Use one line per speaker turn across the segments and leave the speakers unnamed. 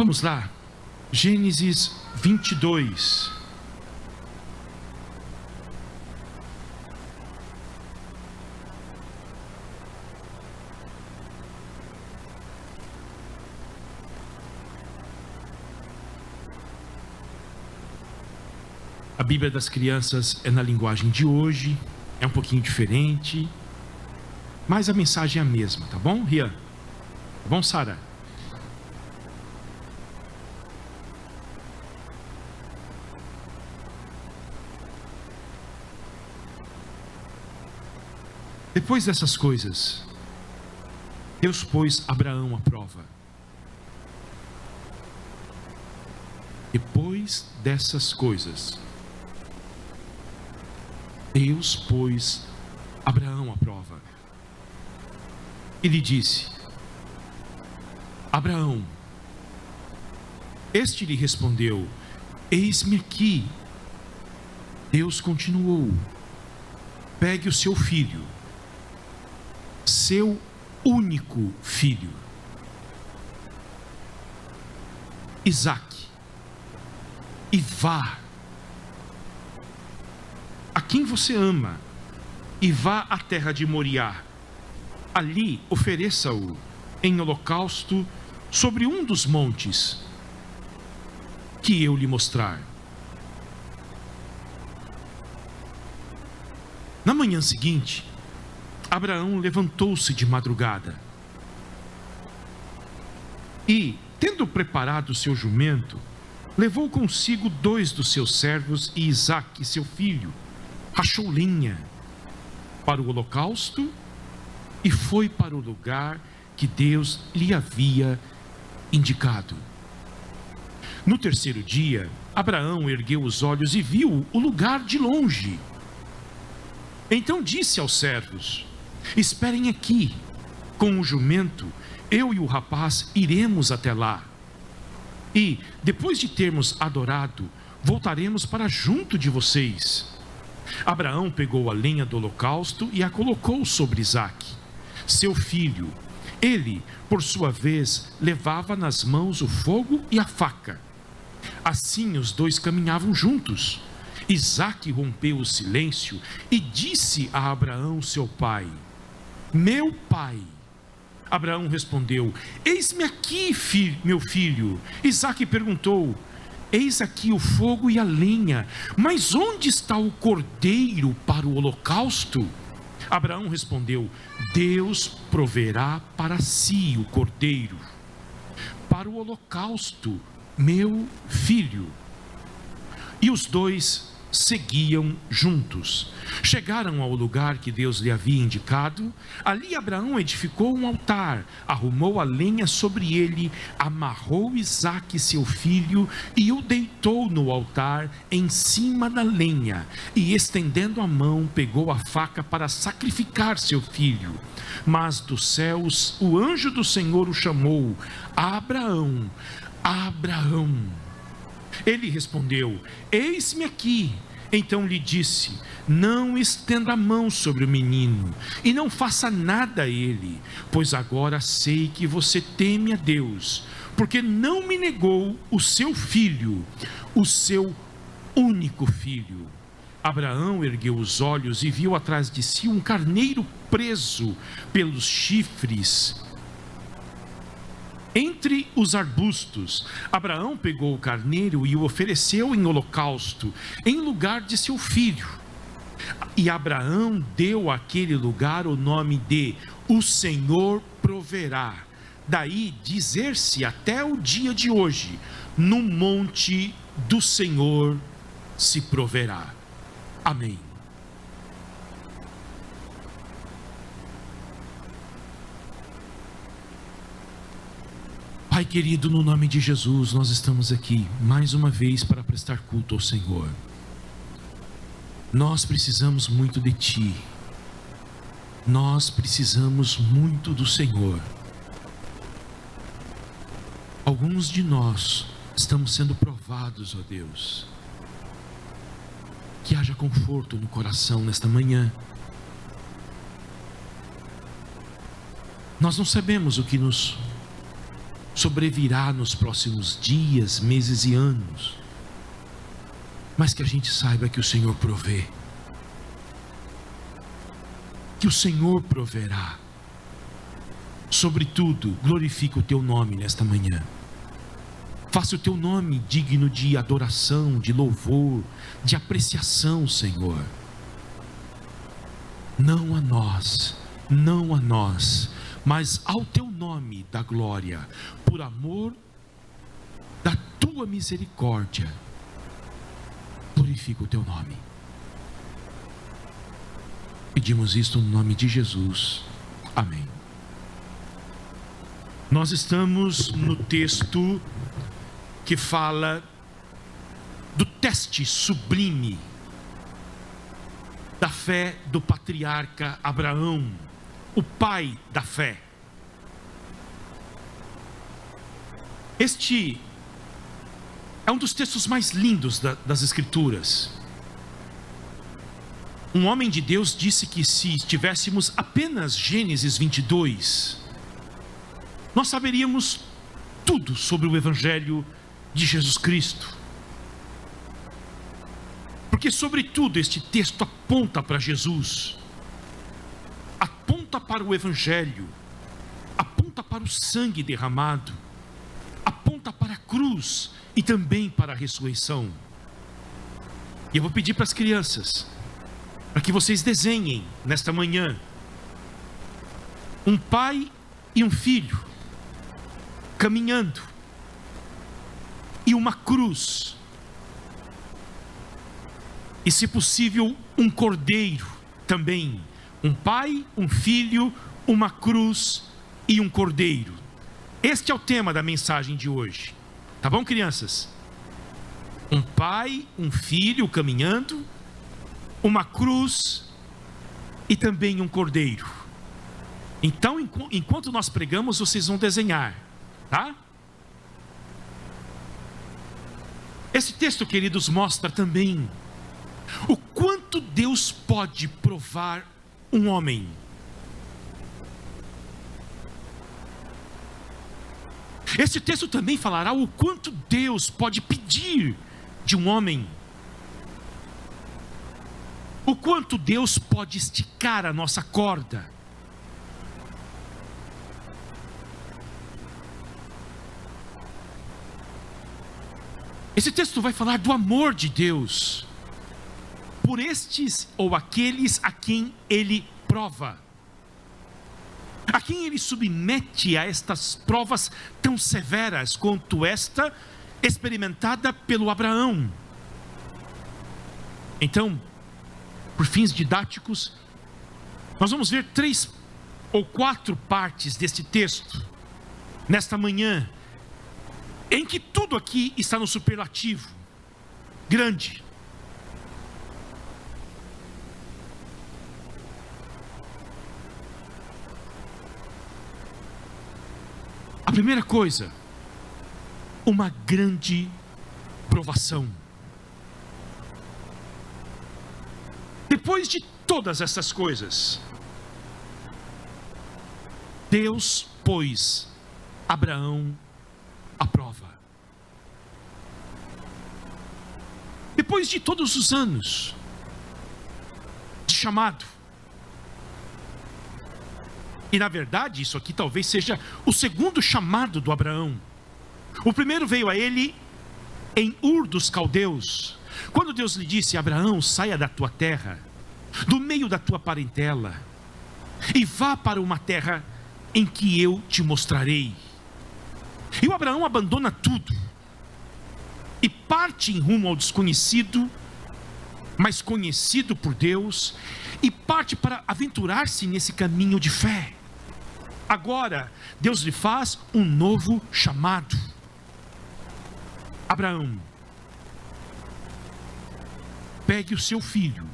Vamos lá, Gênesis 22. A Bíblia das Crianças é na linguagem de hoje, é um pouquinho diferente, mas a mensagem é a mesma, tá bom, Rian? Tá bom, Sara? Depois dessas coisas, Deus pôs Abraão à prova. Depois dessas coisas, Deus pôs Abraão à prova. Ele disse: Abraão. Este lhe respondeu: eis-me aqui. Deus continuou: pegue o seu filho, seu único filho, Isaque, e vá a quem você ama, e vá à terra de Moriá. Ali ofereça-o em holocausto sobre um dos montes que eu lhe mostrar. Na manhã seguinte, Abraão levantou-se de madrugada e, tendo preparado o seu jumento, levou consigo 2 dos seus servos e Isaque, seu filho, rachou lenha para o holocausto e foi para o lugar que Deus lhe havia indicado. No terceiro dia, Abraão ergueu os olhos e viu o lugar de longe. Então disse aos servos: esperem aqui, com o jumento, eu e o rapaz iremos até lá. E, depois de termos adorado, voltaremos para junto de vocês. Abraão pegou a lenha do holocausto e a colocou sobre Isaque, seu filho. Ele, por sua vez, levava nas mãos o fogo e a faca. Assim os dois caminhavam juntos. Isaque rompeu o silêncio e disse a Abraão, seu pai: meu pai. Abraão respondeu: eis-me aqui, meu filho. Isaque perguntou: eis aqui o fogo e a lenha, mas onde está o cordeiro para o holocausto? Abraão respondeu: Deus proverá para si o cordeiro para o holocausto, meu filho. E os dois seguiam juntos. Chegaram ao lugar que Deus lhe havia indicado. Ali Abraão edificou um altar, arrumou a lenha sobre ele, amarrou Isaque, seu filho, e o deitou no altar em cima da lenha, e estendendo a mão, pegou a faca para sacrificar seu filho. Mas dos céus o anjo do Senhor o chamou: Abraão, Abraão. Ele respondeu: eis-me aqui. Então lhe disse: não estenda a mão sobre o menino e não faça nada a ele, pois agora sei que você teme a Deus, porque não me negou o seu filho, o seu único filho. Abraão ergueu os olhos e viu atrás de si um carneiro preso pelos chifres entre os arbustos. Abraão pegou o carneiro e o ofereceu em holocausto, em lugar de seu filho. E Abraão deu àquele lugar o nome de O Senhor Proverá. Daí dizer-se até o dia de hoje: no monte do Senhor se proverá. Amém. Pai querido, no nome de Jesus, nós estamos aqui mais uma vez para prestar culto ao Senhor. Nós precisamos muito de Ti. Nós precisamos muito do Senhor. Alguns de nós estamos sendo provados, ó Deus. Que haja conforto no coração nesta manhã. Nós não sabemos o que nos sobrevirá nos próximos dias, meses e anos, mas que a gente saiba que o Senhor provê, que o Senhor proverá. Sobretudo, glorifica o teu nome nesta manhã. Faça o teu nome digno de adoração, de louvor, de apreciação, Senhor. Não a nós, não a nós, mas ao teu nome da glória, por amor da tua misericórdia. Glorifica o teu nome. Pedimos isto no nome de Jesus. Amém. Nós estamos no texto que fala do teste sublime da fé do patriarca Abraão, o pai da fé. Este é um dos textos mais lindos das Escrituras. Um homem de Deus disse que se tivéssemos apenas Gênesis 22, nós saberíamos tudo sobre o Evangelho de Jesus Cristo. Porque sobretudo este texto aponta para Jesus, aponta para o Evangelho, aponta para o sangue derramado, aponta para a cruz e também para a ressurreição. E eu vou pedir para as crianças, para que vocês desenhem nesta manhã um pai e um filho caminhando e uma cruz, e se possível um cordeiro também. Um pai, um filho, uma cruz e um cordeiro. Este é o tema da mensagem de hoje. Tá bom, crianças? Um pai, um filho caminhando, uma cruz e também um cordeiro. Então, enquanto nós pregamos, vocês vão desenhar, tá? Esse texto, queridos, mostra também o quanto Deus pode provar um homem. Esse texto também falará o quanto Deus pode pedir de um homem. O quanto Deus pode esticar a nossa corda. Esse texto vai falar do amor de Deus por estes ou aqueles a quem Ele prova, a quem Ele submete a estas provas tão severas quanto esta experimentada pelo Abraão. Então, por fins didáticos, nós vamos ver 3 ou 4 partes deste texto nesta manhã, em que tudo aqui está no superlativo grande. A primeira coisa, uma grande provação. Depois de todas essas coisas, Deus pôs Abraão à prova. Depois de todos os anos de chamado, e na verdade isso aqui talvez seja o segundo chamado do Abraão. O primeiro veio a ele em Ur dos Caldeus, quando Deus lhe disse: Abraão, saia da tua terra, do meio da tua parentela, e vá para uma terra em que eu te mostrarei. E o Abraão abandona tudo e parte em rumo ao desconhecido, mas conhecido por Deus, e parte para aventurar-se nesse caminho de fé. Agora, Deus lhe faz um novo chamado. Abraão, pegue o seu filho,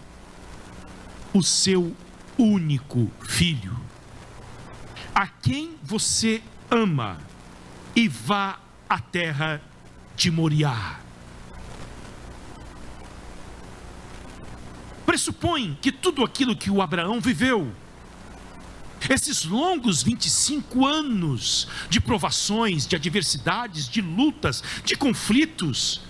o seu único filho, a quem você ama, e vá à terra de Moriá. Pressupõe que tudo aquilo que o Abraão viveu Esses longos 25 anos de provações, de adversidades, de lutas, de conflitos,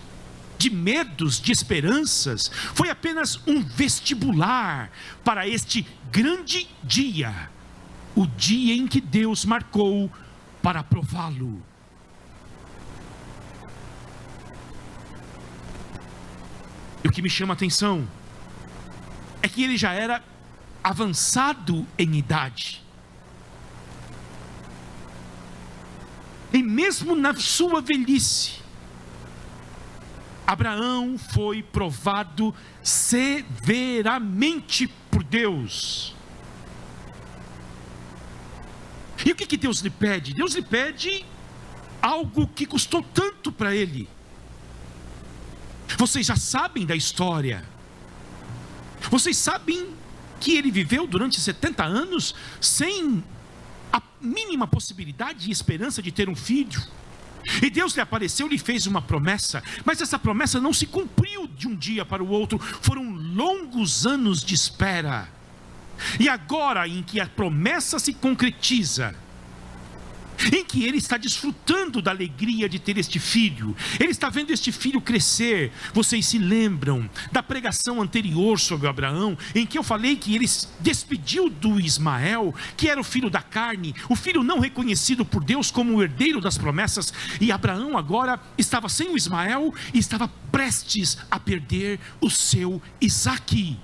de medos, de esperanças, foi apenas um vestibular para este grande dia, o dia em que Deus marcou para prová-lo. E o que me chama a atenção é que ele já era avançado em idade. E mesmo na sua velhice, Abraão foi provado severamente por Deus. E o que Deus lhe pede? Deus lhe pede algo que custou tanto para ele. Vocês já sabem da história. Vocês sabem que ele viveu durante 70 anos sem a mínima possibilidade e esperança de ter um filho. E Deus lhe apareceu, lhe fez uma promessa, mas essa promessa não se cumpriu de um dia para o outro. Foram longos anos de espera. E agora, em que a promessa se concretiza, em que ele está desfrutando da alegria de ter este filho, ele está vendo este filho crescer. Vocês se lembram da pregação anterior sobre Abraão, em que eu falei que ele se despediu do Ismael, que era o filho da carne, o filho não reconhecido por Deus como o herdeiro das promessas, e Abraão agora estava sem o Ismael e estava prestes a perder o seu Isaque.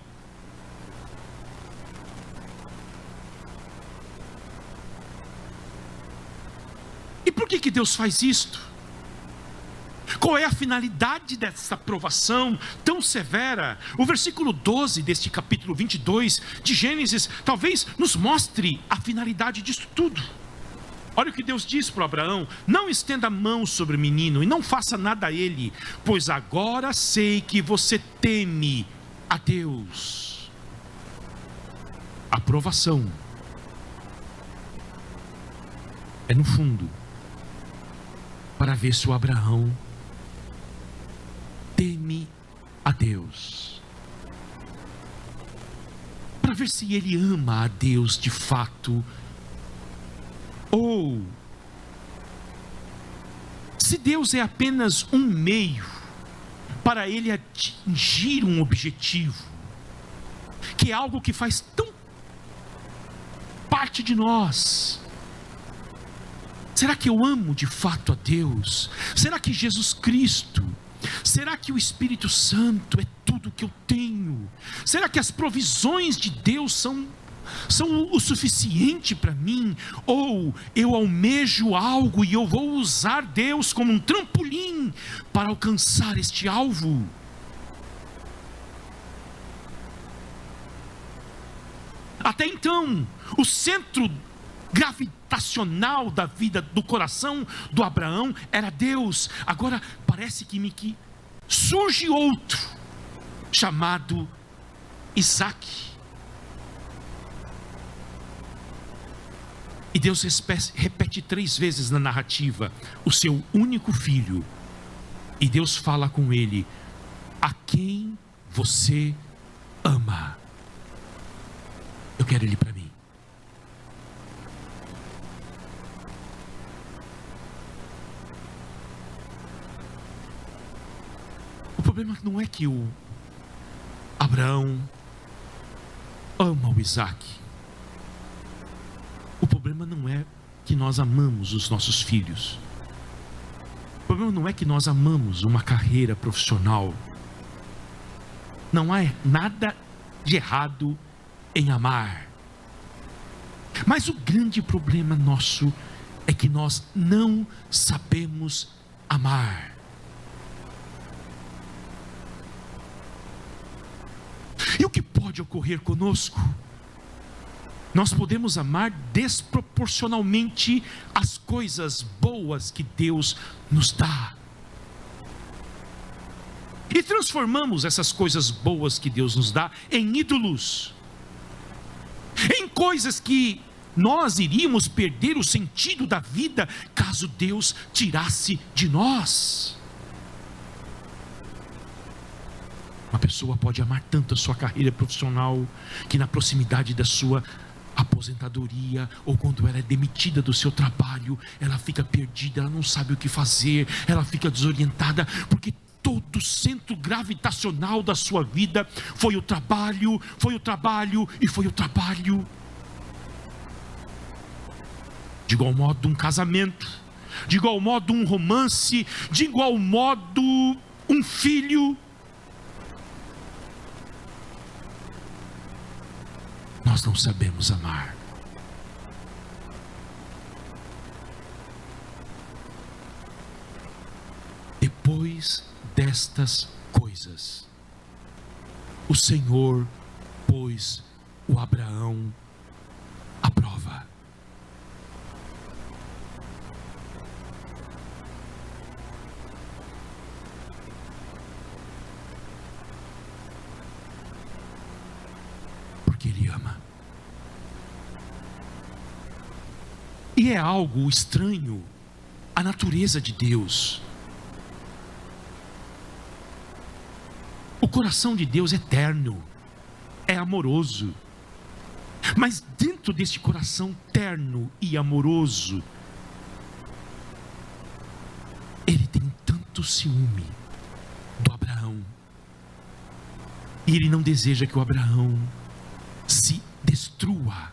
E por que Deus faz isto? Qual é a finalidade dessa provação tão severa? O versículo 12 deste capítulo 22 de Gênesis talvez nos mostre a finalidade disso tudo. Olha o que Deus diz para Abraão: não estenda a mão sobre o menino e não faça nada a ele, pois agora sei que você teme a Deus. A provação é, no fundo, para ver se o Abraão teme a Deus, para ver se ele ama a Deus de fato, ou se Deus é apenas um meio para ele atingir um objetivo, que é algo que faz tão parte de nós. Será que eu amo de fato a Deus? Será que Jesus Cristo, será que o Espírito Santo é tudo que eu tenho? Será que as provisões de Deus são o suficiente para mim? Ou eu almejo algo e eu vou usar Deus como um trampolim para alcançar este alvo? Até então, o centro gravitacional da vida, do coração do Abraão era Deus. Agora parece que surge outro, chamado Isaque. E Deus repete 3 vezes na narrativa o seu único filho. E Deus fala com ele: a quem você ama? Eu quero ele para mim. O problema não é que o Abraão ama o Isaque. O problema não é que nós amamos os nossos filhos. O problema não é que nós amamos uma carreira profissional. Não há nada de errado em amar. Mas o grande problema nosso é que nós não sabemos amar. E o que pode ocorrer conosco? Nós podemos amar desproporcionalmente as coisas boas que Deus nos dá. E transformamos essas coisas boas que Deus nos dá em ídolos, em coisas que nós iríamos perder o sentido da vida caso Deus tirasse de nós. Uma pessoa pode amar tanto a sua carreira profissional que na proximidade da sua aposentadoria, ou quando ela é demitida do seu trabalho, ela fica perdida, ela não sabe o que fazer, ela fica desorientada, porque todo o centro gravitacional da sua vida foi o trabalho, foi o trabalho e foi o trabalho. De igual modo um casamento, de igual modo um romance, de igual modo um filho. Nós não sabemos amar. Depois destas coisas, o Senhor pôs o Abraão à prova. Porque Ele ama. E é algo estranho à natureza de Deus. O coração de Deus é terno, é amoroso. Mas dentro deste coração terno e amoroso, Ele tem tanto ciúme do Abraão. E Ele não deseja que o Abraão se destrua.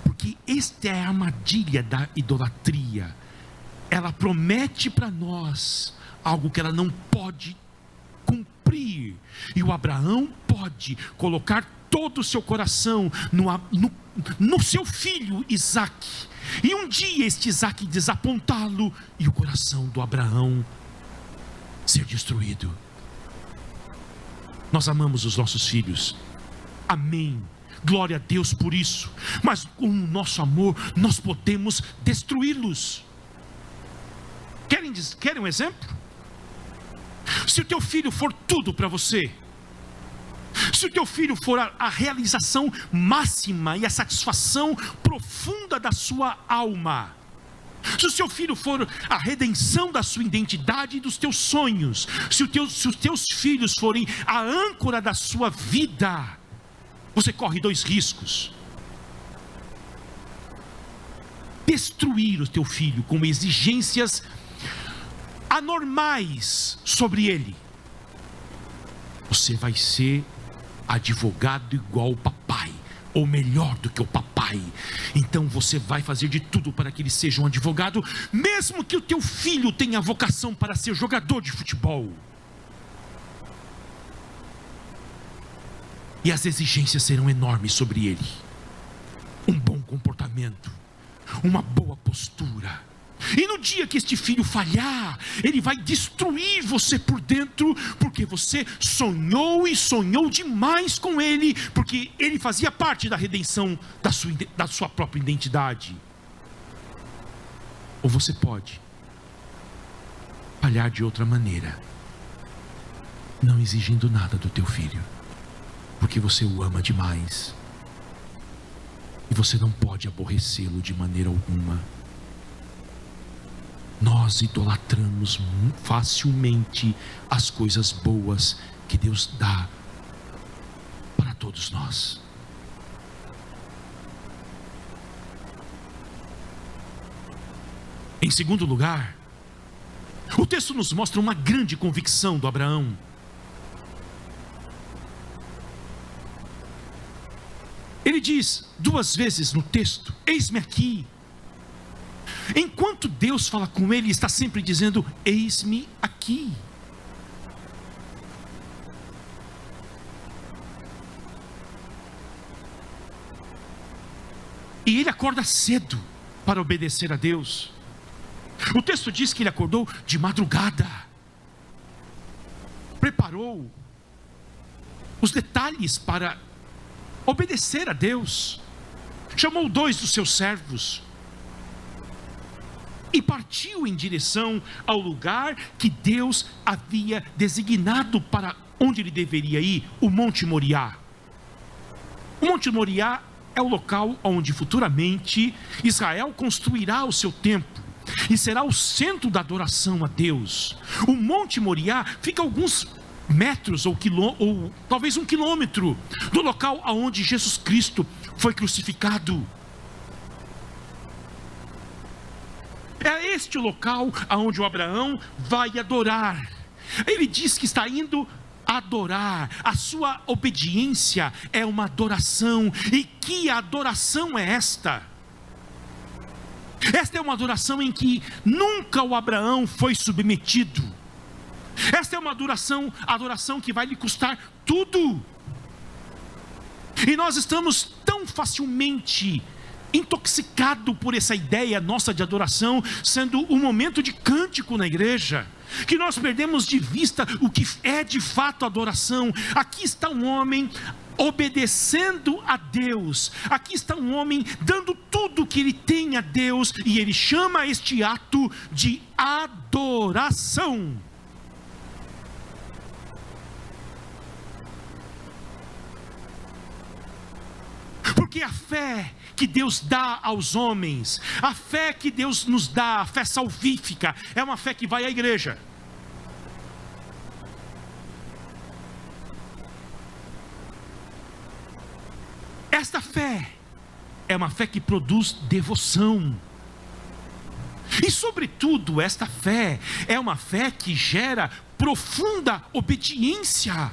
Porque esta é a armadilha da idolatria. Ela promete para nós algo que ela não pode cumprir. E o Abraão pode colocar todo o seu coração no seu filho Isaque. E um dia este Isaque desapontá-lo e o coração do Abraão ser destruído. Nós amamos os nossos filhos. Amém. Glória a Deus por isso. Mas com o nosso amor nós podemos destruí-los. Querem um exemplo? Se o teu filho for tudo para você, se o teu filho for a realização máxima e a satisfação profunda da sua alma, se o seu filho for a redenção da sua identidade e dos teus sonhos, se os teus filhos forem a âncora da sua vida, você corre dois riscos: destruir o teu filho com exigências anormais sobre ele. Você vai ser advogado igual o papai, ou melhor do que o papai. Então você vai fazer de tudo para que ele seja um advogado, mesmo que o teu filho tenha vocação para ser jogador de futebol. E as exigências serão enormes sobre ele. Um bom comportamento, uma boa postura. E no dia que este filho falhar, ele vai destruir você por dentro, porque você sonhou e sonhou demais com ele, porque ele fazia parte da redenção da sua própria identidade. Ou você pode falhar de outra maneira, não exigindo nada do teu filho, porque você o ama demais, e você não pode aborrecê-lo de maneira alguma. Nós idolatramos facilmente as coisas boas que Deus dá para todos nós. Em segundo lugar, o texto nos mostra uma grande convicção do Abraão. Ele diz duas vezes no texto: eis-me aqui. Enquanto Deus fala com ele, está sempre dizendo: eis-me aqui. E ele acorda cedo para obedecer a Deus. O texto diz que ele acordou de madrugada, preparou os detalhes para obedecer a Deus, chamou 2 dos seus servos e partiu em direção ao lugar que Deus havia designado para onde ele deveria ir, o Monte Moriá. O Monte Moriá é o local onde futuramente Israel construirá o seu templo e será o centro da adoração a Deus. O Monte Moriá fica a alguns metros ou talvez 1 quilômetro do local aonde Jesus Cristo foi crucificado. É este o local aonde o Abraão vai adorar. Ele diz que está indo adorar. A sua obediência é uma adoração. E que adoração é esta? Esta é uma adoração em que nunca o Abraão foi submetido. Esta é uma adoração que vai lhe custar tudo. E nós estamos tão facilmente intoxicados por essa ideia nossa de adoração, sendo um momento de cântico na igreja, que nós perdemos de vista o que é de fato adoração. Aqui está um homem obedecendo a Deus, aqui está um homem dando tudo o que ele tem a Deus, e ele chama este ato de adoração. Porque a fé que Deus dá aos homens, a fé que Deus nos dá, a fé salvífica, é uma fé que vai à igreja. Esta fé é uma fé que produz devoção. E sobretudo, esta fé é uma fé que gera profunda obediência.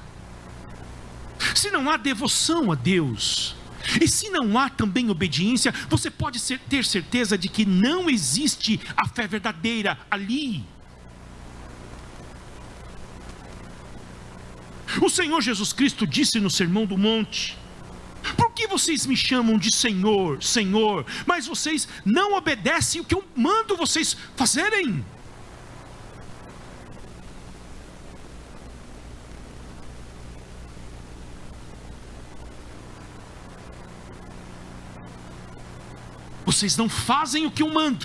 Se não há devoção a Deus, e se não há também obediência, você pode ter certeza de que não existe a fé verdadeira ali. O Senhor Jesus Cristo disse no Sermão do Monte: por que vocês me chamam de Senhor, Senhor, mas vocês não obedecem o que eu mando vocês fazerem? Vocês não fazem o que eu mando,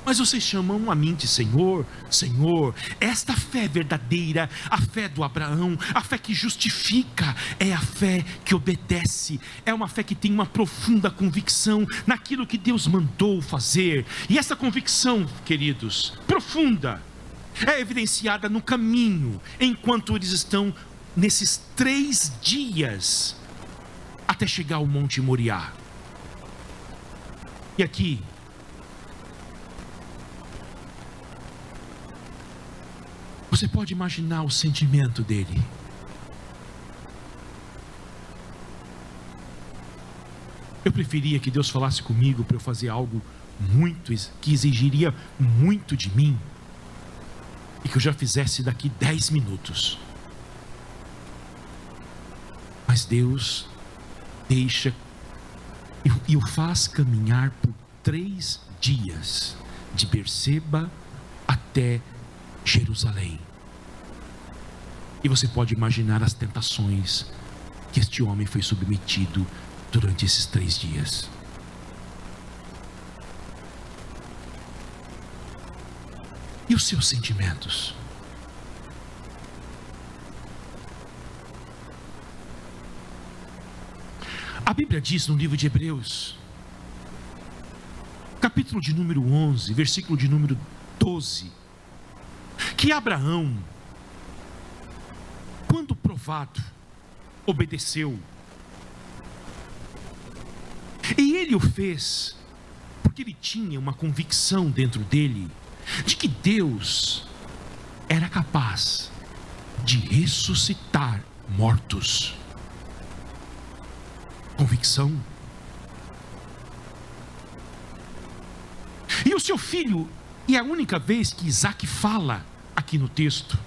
mas vocês chamam a mim de Senhor, Senhor. Esta fé verdadeira, a fé do Abraão, a fé que justifica, é a fé que obedece, é uma fé que tem uma profunda convicção naquilo que Deus mandou fazer. E essa convicção, queridos, profunda, é evidenciada no caminho, enquanto eles estão nesses 3 dias, até chegar ao Monte Moriá. E aqui, você pode imaginar o sentimento dele. Eu preferia que Deus falasse comigo para eu fazer algo que exigiria muito de mim, e que eu já fizesse daqui 10 minutos. Mas Deus deixa e o faz caminhar por 3 dias, de Berseba até Jerusalém. E você pode imaginar as tentações que este homem foi submetido durante esses 3 dias. E os seus sentimentos? A Bíblia diz no livro de Hebreus, capítulo de número 11, versículo de número 12, que Abraão, quando provado, obedeceu. E ele o fez porque ele tinha uma convicção dentro dele de que Deus era capaz de ressuscitar mortos. Convicção. E o seu filho, e é a única vez que Isaac fala aqui no texto,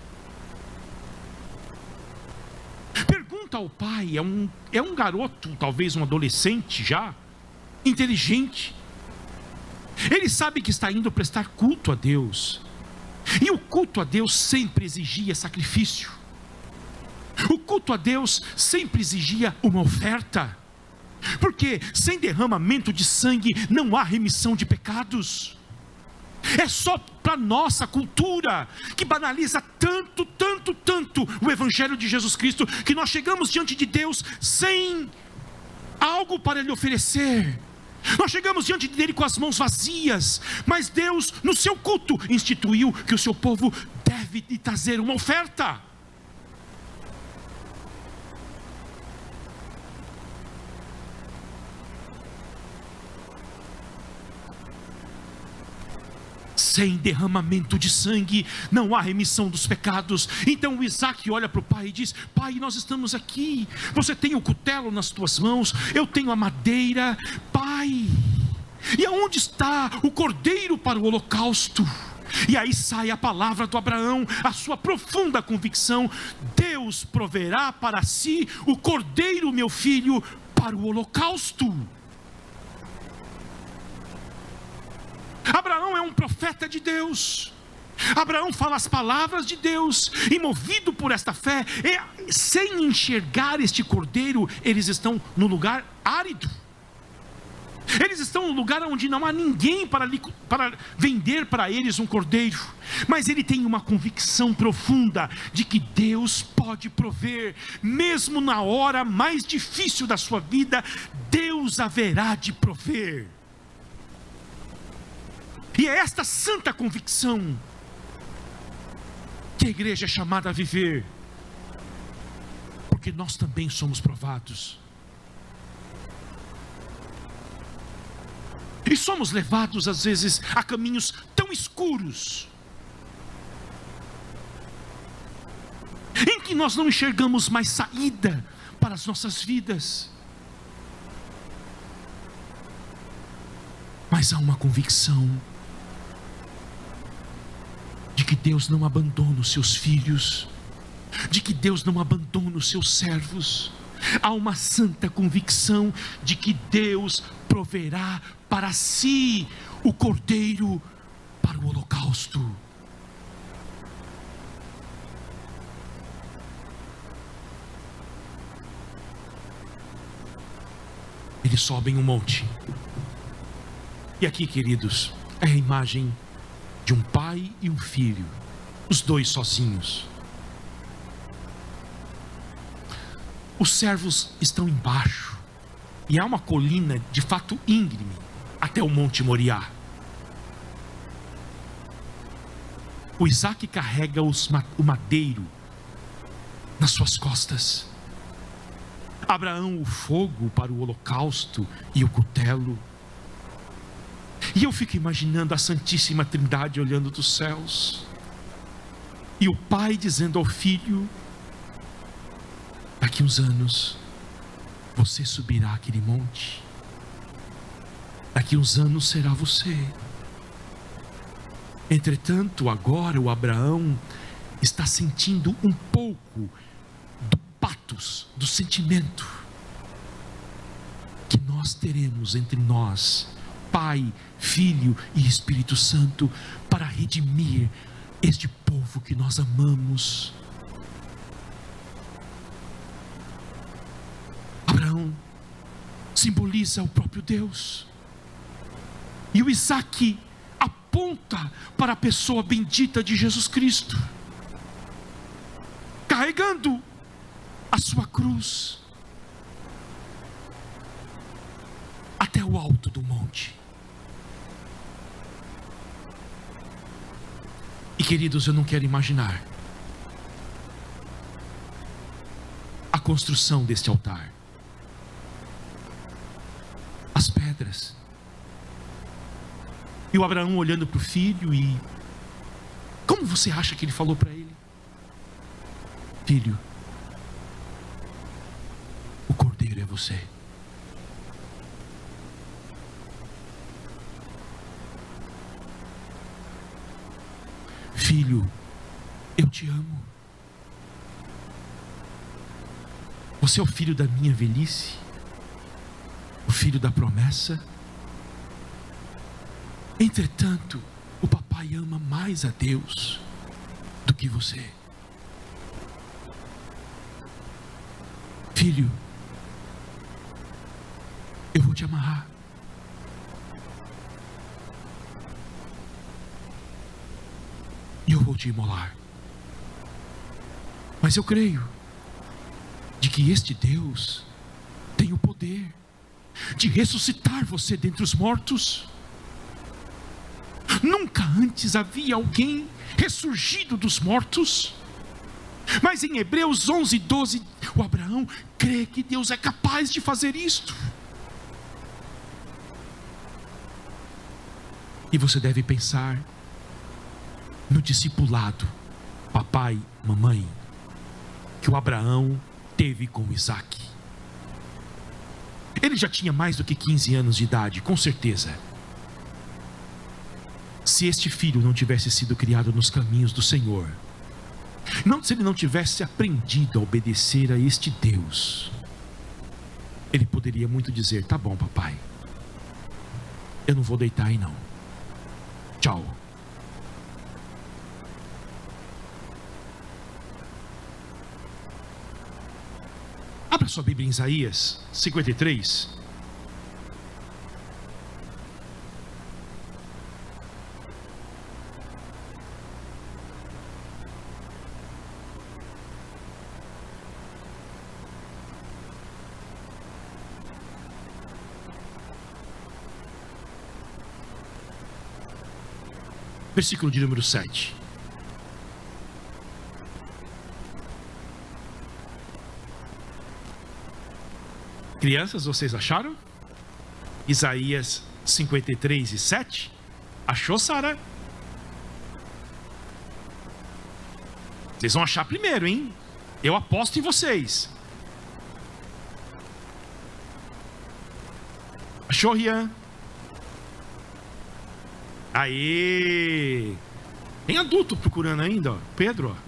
pergunta ao pai, é um garoto, talvez um adolescente já, inteligente. Ele sabe que está indo prestar culto a Deus, e o culto a Deus sempre exigia sacrifício. O culto a Deus sempre exigia uma oferta, porque sem derramamento de sangue não há remissão de pecados. É só para nossa cultura, que banaliza tanto o Evangelho de Jesus Cristo, que nós chegamos diante de Deus sem algo para lhe oferecer. Nós chegamos diante dele com as mãos vazias, mas Deus, no seu culto, instituiu que o seu povo deve lhe trazer uma oferta. sem derramamento de sangue não há remissão dos pecados. Então o Isaac olha para o pai e diz: pai, nós estamos aqui, você tem o cutelo nas tuas mãos, eu tenho a madeira, pai, e aonde está o cordeiro para o holocausto? E aí sai a palavra do Abraão, a sua profunda convicção: Deus proverá para si o cordeiro, meu filho, para o holocausto. Abraão é um profeta de Deus. Abraão fala as palavras de Deus, e movido por esta fé, sem enxergar este cordeiro, eles estão no lugar árido. Eles estão no lugar onde não há ninguém para vender para eles um cordeiro. Mas ele tem uma convicção profunda de que Deus pode prover, mesmo na hora mais difícil da sua vida, Deus haverá de prover. E é esta santa convicção que a igreja é chamada a viver, porque nós também somos provados. E somos levados às vezes a caminhos tão escuros, em que nós não enxergamos mais saída para as nossas vidas. Mas há uma convicção de que Deus não abandona os seus filhos, de que Deus não abandona os seus servos. Há uma santa convicção de que Deus proverá para si o cordeiro para o holocausto. Eles sobem um monte. E aqui, queridos, é a imagem de um pai e um filho, os dois sozinhos. Os servos estão embaixo, e há uma colina de fato íngreme até o Monte Moriá. O Isaac carrega o madeiro nas suas costas, Abraão o fogo para o holocausto e o cutelo. E eu fico imaginando a Santíssima Trindade olhando dos céus, e o pai dizendo ao filho: daqui uns anos você subirá aquele monte, daqui uns anos será você. Entretanto, agora o Abraão está sentindo um pouco do patos, do sentimento que nós teremos entre nós, Pai, Filho e Espírito Santo, para redimir este povo que nós amamos. Abraão simboliza o próprio Deus, e o Isaac aponta para a pessoa bendita de Jesus Cristo, carregando a sua cruz até o alto do monte. E queridos, eu não quero imaginar a construção deste altar, as pedras, e o Abraão olhando para o filho. E como você acha que ele falou para ele? Filho, o cordeiro é você. Filho, eu te amo. Você é o filho da minha velhice, o filho da promessa. Entretanto, o papai ama mais a Deus do que você. Filho, eu vou te amarrar. E eu vou te imolar. Mas eu creio de que este Deus tem o poder de ressuscitar você dentre os mortos. Nunca antes havia alguém ressurgido dos mortos. Mas em Hebreus 11:12, o Abraão crê que Deus é capaz de fazer isto. E você deve pensar no discipulado, papai, mamãe, que o Abraão teve com Isaque. Ele já tinha mais do que 15 anos de idade, com certeza. Se este filho não tivesse sido criado nos caminhos do Senhor, se ele não tivesse aprendido a obedecer a este Deus, ele poderia muito dizer: tá bom, papai, eu não vou deitar aí não, tchau. Abra sua Bíblia em Isaías 53. Versículo de número 7. Crianças, vocês acharam? Isaías 53 e 7. Achou, Sara? Vocês vão achar primeiro, hein? Eu aposto em vocês. Achou, Rian? Aê! Tem adulto procurando ainda, ó. Pedro, ó.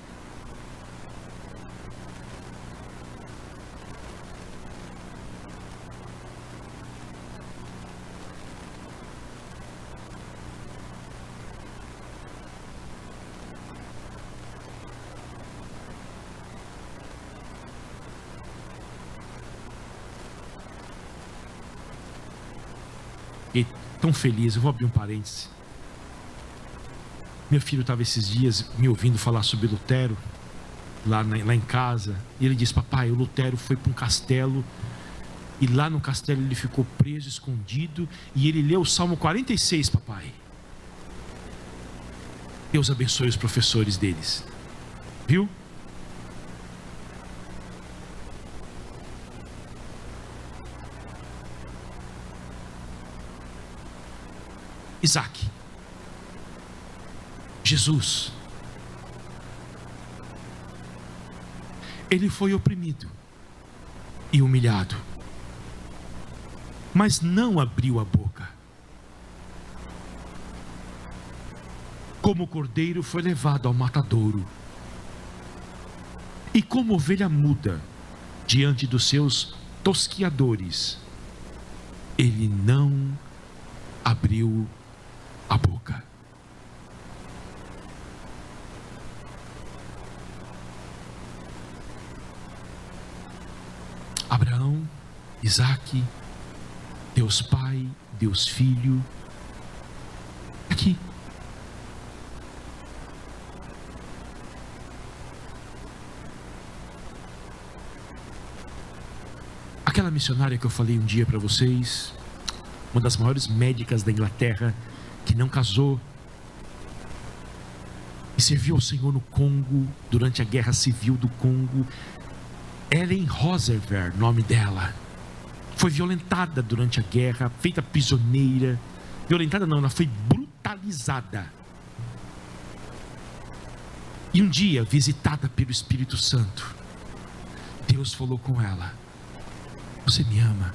E tão feliz, eu vou abrir um parêntese. Meu filho estava esses dias me ouvindo falar sobre Lutero, lá em casa, e ele disse: papai, o Lutero foi para um castelo, e lá no castelo ele ficou preso, escondido, e ele leu o Salmo 46, papai. Deus abençoe os professores deles, viu? Isaque, Jesus, ele foi oprimido e humilhado, mas não abriu a boca. Como cordeiro foi levado ao matadouro, e como ovelha muda diante dos seus tosquiadores, ele não abriu a boca. Abraão, Isaque, Deus Pai, Deus Filho, aqui. Aquela missionária que eu falei um dia para vocês, uma das maiores médicas da Inglaterra, que não casou e serviu ao Senhor no Congo, durante a Guerra Civil do Congo. Ellen Roosevelt, nome dela, foi violentada durante a guerra, feita prisioneira. Violentada não, ela foi brutalizada. E um dia, visitada pelo Espírito Santo, Deus falou com ela: você me ama?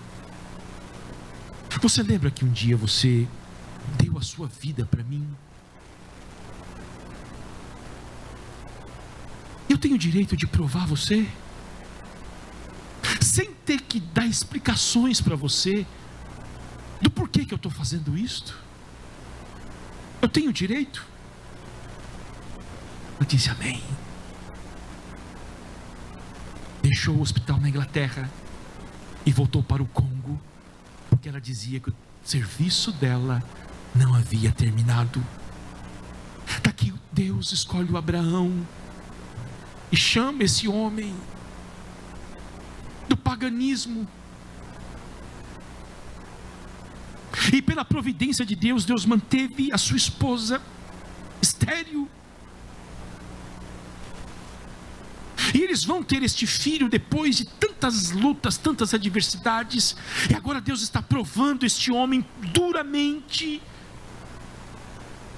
Você lembra que um dia você deu a sua vida para mim? Eu tenho o direito de provar você, sem ter que dar explicações para você do porquê que eu estou fazendo isto. Eu tenho direito. Eu disse amém. Deixou o hospital na Inglaterra e voltou para o Congo, porque ela dizia que o serviço dela não havia terminado. Daqui Deus escolhe o Abraão e chama esse homem do paganismo, e pela providência de Deus, Deus manteve a sua esposa estéril, e eles vão ter este filho depois de tantas lutas, tantas adversidades. E agora Deus está provando este homem duramente,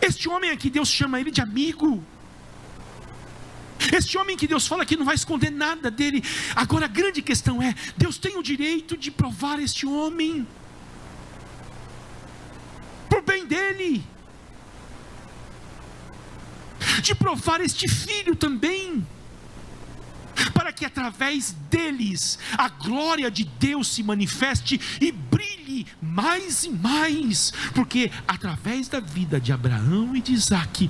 Este homem aqui, Deus chama ele de amigo. Este homem que Deus fala que não vai esconder nada dele. Agora a grande questão é, Deus tem o direito de provar este homem, por bem dele, de provar este filho também, para que através deles a glória de Deus se manifeste e brilhe mais e mais, porque através da vida de Abraão e de Isaque,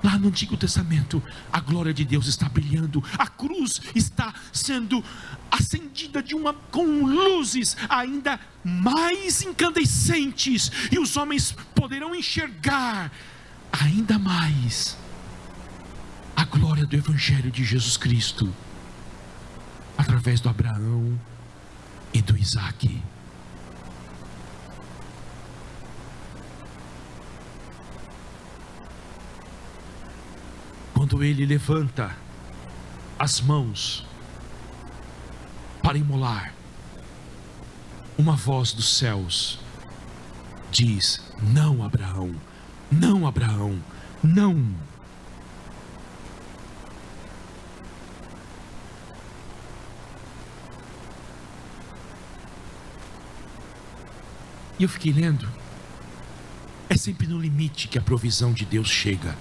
lá no Antigo Testamento, a glória de Deus está brilhando, a cruz está sendo acendida com luzes ainda mais incandescentes, e os homens poderão enxergar ainda mais a glória do Evangelho de Jesus Cristo, através do Abraão e do Isaque. Quando ele levanta as mãos para imolar, uma voz dos céus diz: não, Abraão, não, Abraão, não. E eu fiquei lendo, é sempre no limite que a provisão de Deus chega,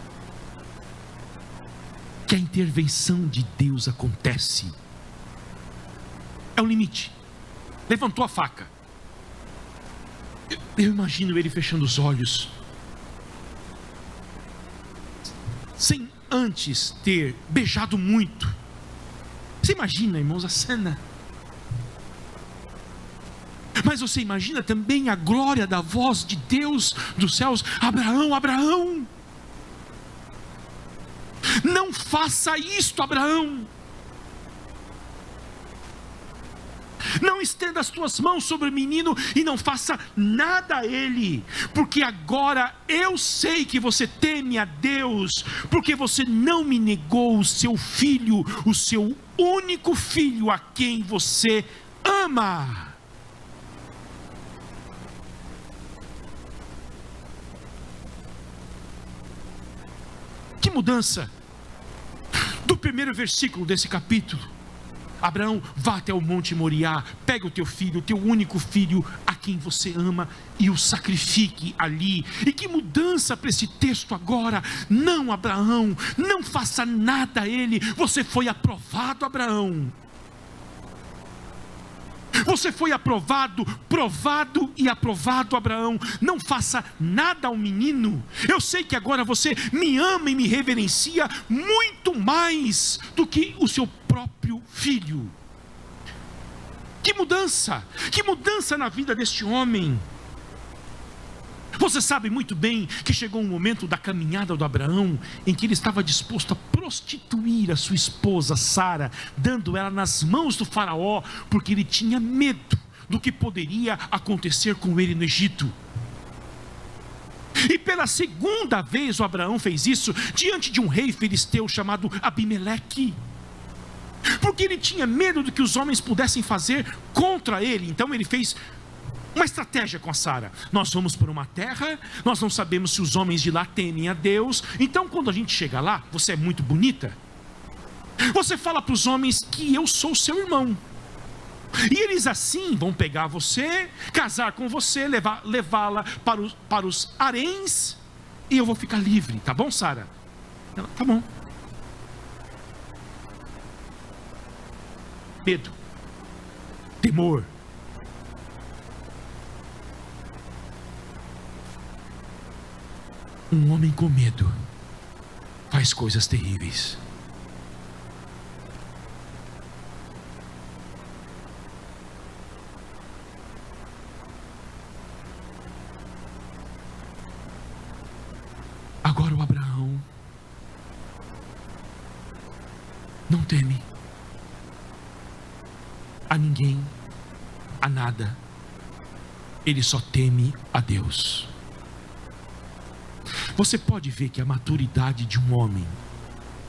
que a intervenção de Deus acontece. É o limite. Levantou a faca. Eu imagino ele fechando os olhos, sem antes ter beijado muito. Você imagina, irmãos, a cena? Mas você imagina também a glória da voz de Deus dos céus: Abraão, Abraão, não faça isto, Abraão. Não estenda as tuas mãos sobre o menino e não faça nada a ele, porque agora eu sei que você teme a Deus, porque você não me negou o seu filho, o seu único filho, a quem você ama. Que mudança! Do primeiro versículo desse capítulo: Abraão, vá até o monte Moriá, pega o teu filho, o teu único filho, a quem você ama, e o sacrifique ali. E que mudança para esse texto agora: não, Abraão, não faça nada a ele, você foi aprovado, Abraão. Você foi aprovado, provado e aprovado, Abraão. Não faça nada ao menino. Eu sei que agora você me ama e me reverencia muito mais do que o seu próprio filho. Que mudança na vida deste homem. Você sabe muito bem que chegou um momento da caminhada do Abraão em que ele estava disposto a prostituir a sua esposa Sara, dando ela nas mãos do faraó, porque ele tinha medo do que poderia acontecer com ele no Egito. E pela segunda vez o Abraão fez isso diante de um rei filisteu chamado Abimeleque, porque ele tinha medo do que os homens pudessem fazer contra ele. Então ele fez uma estratégia com a Sara: nós vamos por uma terra, nós não sabemos se os homens de lá temem a Deus, então quando a gente chega lá, você é muito bonita, você fala para os homens que eu sou seu irmão, e eles assim vão pegar você, casar com você, levá-la para os haréns, e eu vou ficar livre, tá bom, Sara? Ela: tá bom. Medo, temor. Um homem com medo faz coisas terríveis. Agora o Abraão não teme a ninguém, a nada. Ele só teme a Deus. Você pode ver que a maturidade de um homem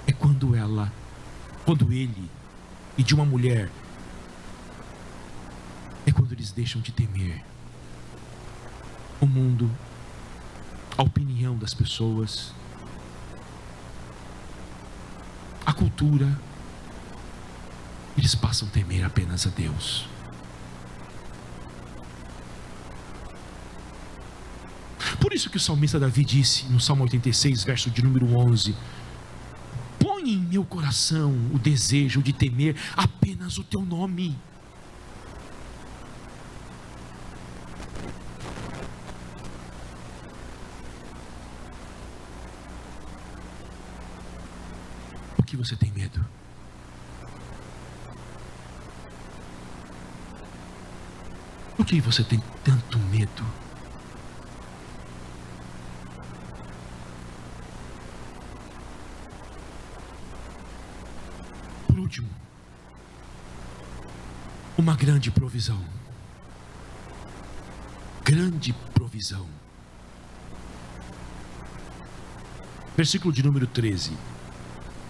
é quando ele e de uma mulher, é quando eles deixam de temer o mundo, a opinião das pessoas, a cultura. Eles passam a temer apenas a Deus. Por isso que o salmista Davi disse no Salmo 86, verso de número 11: põe em meu coração o desejo de temer apenas o teu nome. Por que você tem medo? Por que você tem tanto medo? Por último, uma grande provisão. Grande provisão. Versículo de número 13.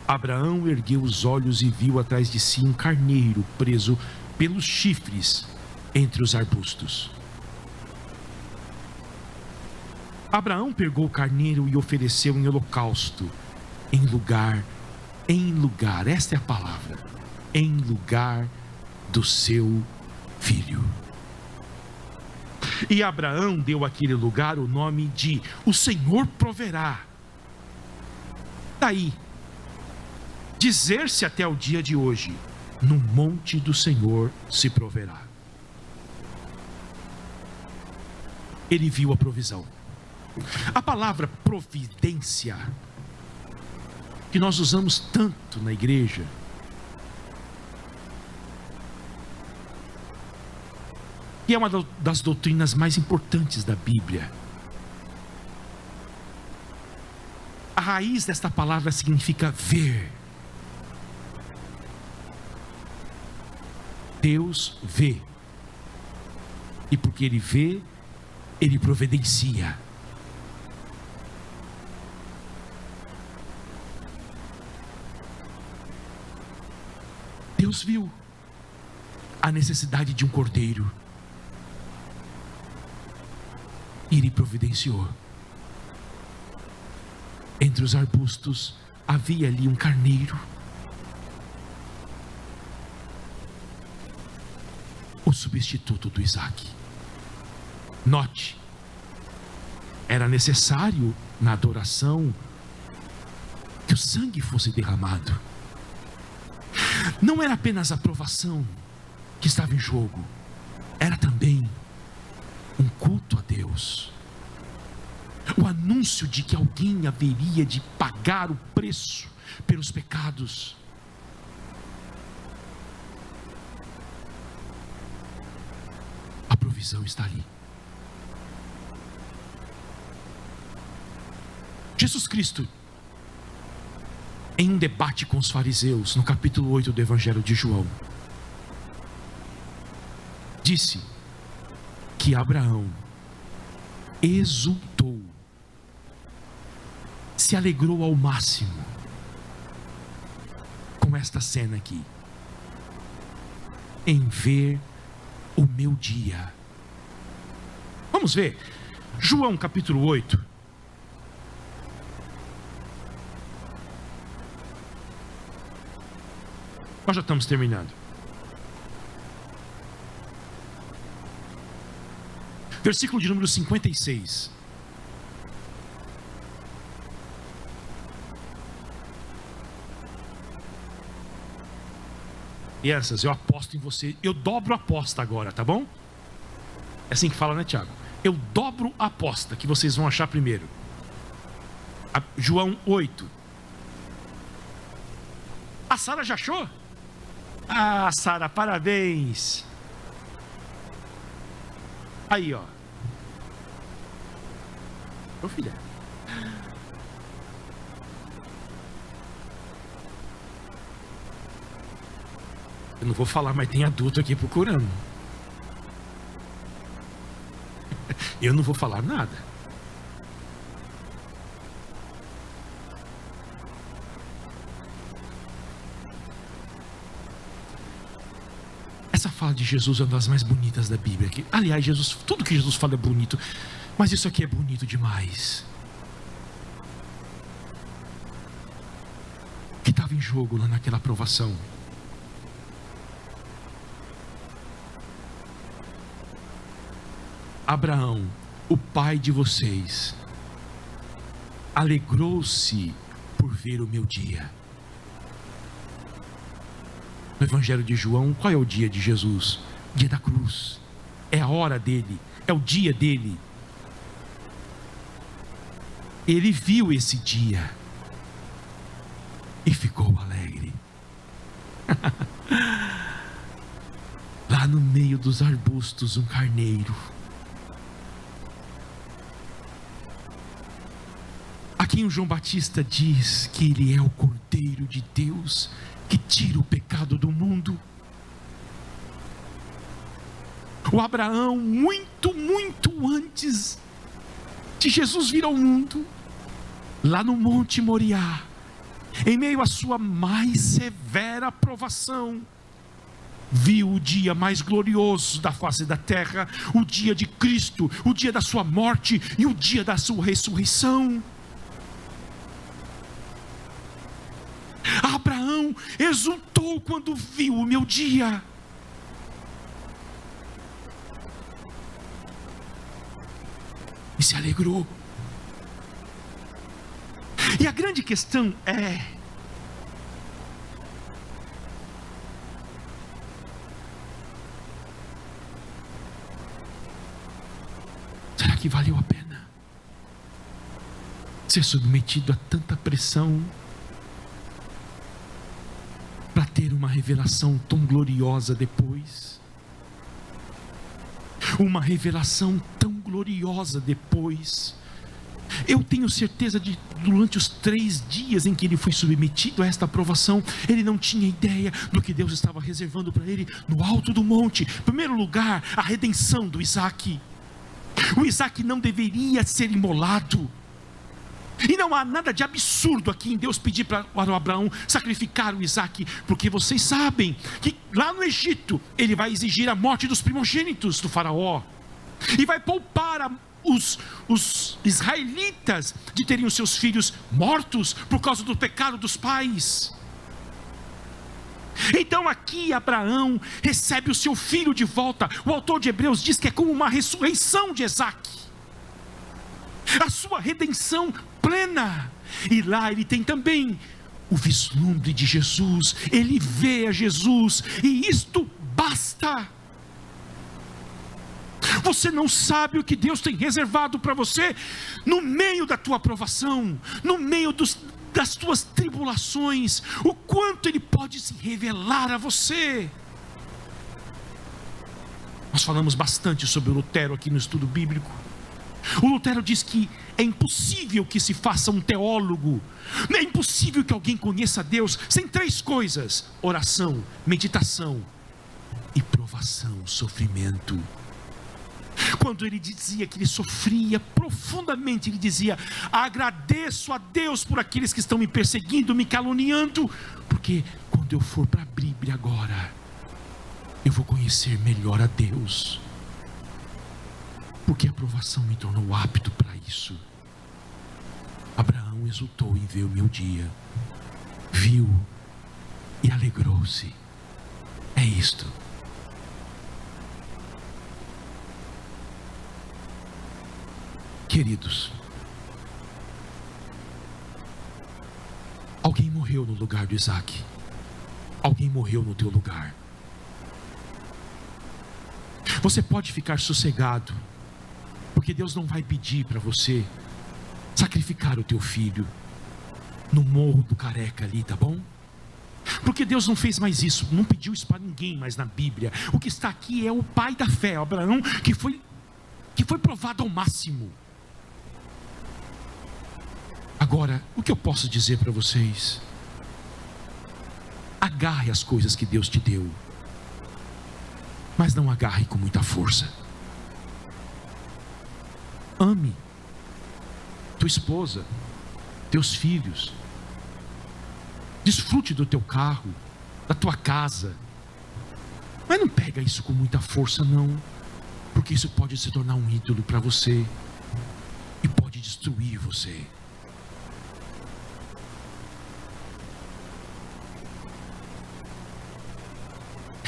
Abraão ergueu os olhos e viu atrás de si um carneiro preso pelos chifres entre os arbustos. Abraão pegou o carneiro e ofereceu em holocausto, em lugar, esta é a palavra, em lugar do seu filho. E Abraão deu àquele lugar o nome de o Senhor proverá. Daí, dizer-se até o dia de hoje, no monte do Senhor se proverá. Ele viu a provisão. A palavra providência, que nós usamos tanto na igreja, e é uma das doutrinas mais importantes da Bíblia. A raiz desta palavra significa ver. Deus vê. E porque Ele vê, Ele providencia. Deus viu a necessidade de um cordeiro e Ele providenciou. Entre os arbustos havia ali um carneiro, o substituto do Isaque. Note, era necessário na adoração que o sangue fosse derramado. Não era apenas a aprovação que estava em jogo, era também um culto a Deus. O anúncio de que alguém haveria de pagar o preço pelos pecados. A provisão está ali. Jesus Cristo, em um debate com os fariseus, no capítulo 8 do Evangelho de João, disse que Abraão exultou, se alegrou ao máximo com esta cena aqui, em ver o meu dia. Vamos ver, João capítulo 8. Nós já estamos terminando. Versículo de número 56. Crianças, eu aposto em você. Eu dobro a aposta agora, tá bom? É assim que fala, né, Tiago? Eu dobro a aposta que vocês vão achar primeiro. João 8. A Sara já achou? Ah, Sara, parabéns. Aí, ó. Ô, filha. Eu não vou falar, mas tem adulto aqui procurando. Eu não vou falar nada. Essa fala de Jesus é uma das mais bonitas da Bíblia. Aliás, tudo que Jesus fala é bonito, mas isso aqui é bonito demais. estava em jogo lá naquela provação? Abraão, o pai de vocês, alegrou-se por ver o meu dia. No Evangelho de João, qual é o dia de Jesus? Dia da cruz. É a hora dele, é o dia dele. Ele viu esse dia e ficou alegre. Lá no meio dos arbustos, um carneiro. A quem o João Batista diz que ele é o Cordeiro de Deus que tira o pecado do mundo. O Abraão, muito antes de Jesus vir ao mundo, lá no Monte Moriá, em meio à sua mais severa provação, viu o dia mais glorioso da face da terra, o dia de Cristo, o dia da sua morte e o dia da sua ressurreição. Abraão exultou quando viu o meu dia. E se alegrou. E a grande questão é: será que valeu a pena ser submetido a tanta pressão para ter uma revelação tão gloriosa depois? Uma revelação tão gloriosa depois. Eu tenho certeza de durante os 3 dias em que ele foi submetido a esta aprovação, ele não tinha ideia do que Deus estava reservando para ele no alto do monte. Em primeiro lugar, a redenção do Isaac. O Isaac não deveria ser imolado. E não há nada de absurdo aqui em Deus pedir para o Abraão sacrificar o Isaac, porque vocês sabem que lá no Egito ele vai exigir a morte dos primogênitos do faraó, e vai poupar os israelitas de terem os seus filhos mortos por causa do pecado dos pais. Então aqui Abraão recebe o seu filho de volta. O autor de Hebreus diz que é como uma ressurreição de Isaac, a sua redenção plena. E lá ele tem também o vislumbre de Jesus, ele vê a Jesus, e isto basta. Você não sabe o que Deus tem reservado para você no meio da tua provação, no meio das tuas tribulações, o quanto Ele pode se revelar a você. Nós falamos bastante sobre o Lutero aqui no estudo bíblico. O Lutero diz que é impossível que se faça um teólogo, é impossível que alguém conheça Deus sem 3 coisas: oração, meditação e provação, sofrimento. Quando ele dizia que ele sofria profundamente, ele dizia: agradeço a Deus por aqueles que estão me perseguindo, me caluniando, porque quando eu for para a Bíblia agora, eu vou conhecer melhor a Deus, porque a provação me tornou apto para isso. Abraão exultou em ver o meu dia, viu e alegrou-se. É isto. Queridos, alguém morreu no lugar de Isaac. Alguém morreu no teu lugar. Você pode ficar sossegado, porque Deus não vai pedir para você sacrificar o teu filho no morro do Careca ali, tá bom? Porque Deus não fez mais isso, não pediu isso para ninguém mais na Bíblia. O que está aqui é o pai da fé, Abraão, que foi provado ao máximo. Agora, o que eu posso dizer para vocês? Agarre as coisas que Deus te deu, mas não agarre com muita força. Ame tua esposa, teus filhos, desfrute do teu carro, da tua casa, mas não pega isso com muita força não, porque isso pode se tornar um ídolo para você e pode destruir você.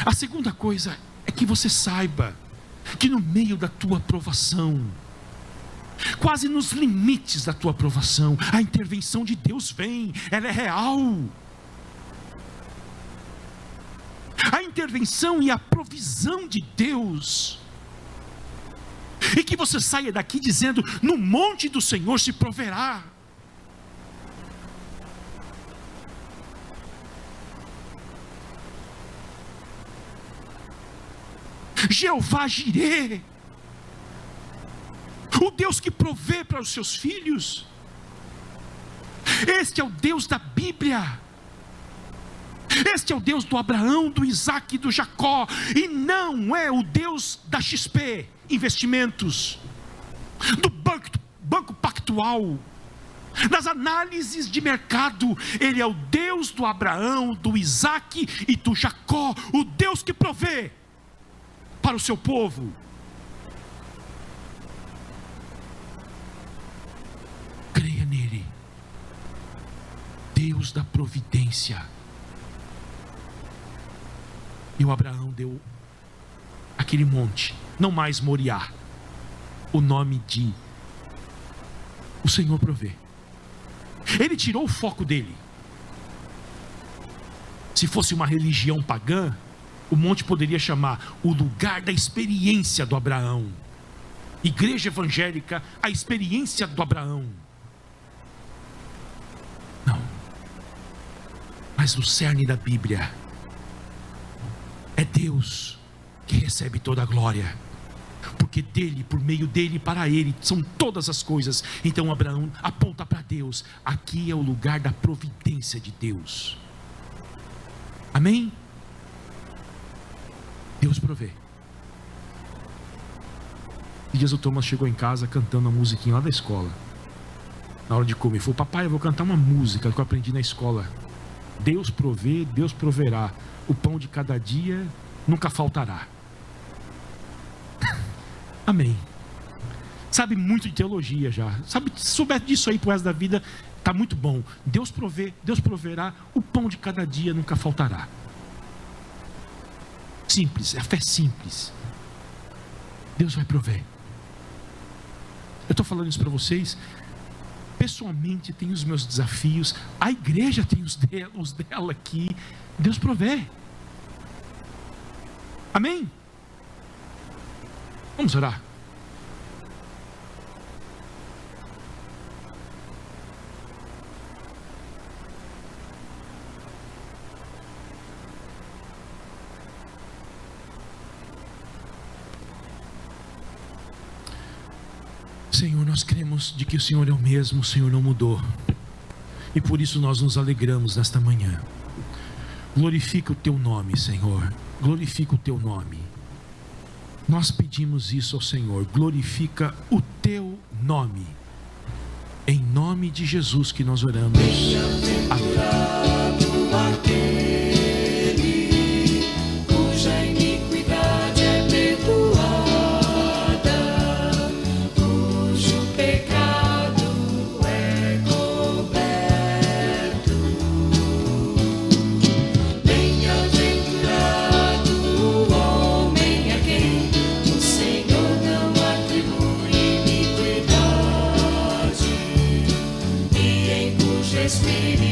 A segunda coisa é que você saiba que no meio da tua provação, quase nos limites da tua provação, a intervenção de Deus vem, ela é real. A intervenção e a provisão de Deus. E que você saia daqui dizendo: no monte do Senhor se proverá. Jeová Jirê, o Deus que provê para os seus filhos. Este é o Deus da Bíblia. Este é o Deus do Abraão, do Isaac e do Jacó. E não é o Deus da XP Investimentos, do banco pactual, das análises de mercado. Ele é o Deus do Abraão, do Isaac e do Jacó. O Deus que provê para o seu povo. Creia nele, Deus da providência. E o Abraão deu aquele monte, não mais Moriá, o nome de o Senhor provê. Ele tirou o foco dele. Se fosse uma religião pagã, o monte poderia chamar o lugar da experiência do Abraão. Igreja evangélica, a experiência do Abraão. Não. Mas o cerne da Bíblia é Deus que recebe toda a glória. Porque dele, por meio dele, para ele são todas as coisas. Então Abraão aponta para Deus. Aqui é o lugar da providência de Deus. Amém? Deus provê. E dias o Thomas chegou em casa cantando a musiquinha lá da escola. Na hora de comer, falou: papai, eu vou cantar uma música que eu aprendi na escola. Deus provê, Deus proverá. O pão de cada dia nunca faltará. Amém. Sabe muito de teologia já. Sabe, se souber disso aí pro resto da vida, tá muito bom. Deus provê, Deus proverá. O pão de cada dia nunca faltará. Simples, é fé simples. Deus vai prover. Eu estou falando isso para vocês. Pessoalmente tem os meus desafios. A igreja tem os dela aqui. Deus provê. Amém? Vamos orar. Senhor, nós cremos de que o Senhor é o mesmo, o Senhor não mudou. E por isso nós nos alegramos nesta manhã. Glorifica o teu nome, Senhor. Glorifica o teu nome. Nós pedimos isso ao Senhor. Glorifica o teu nome. Em nome de Jesus que nós oramos. Amém.
Espírito.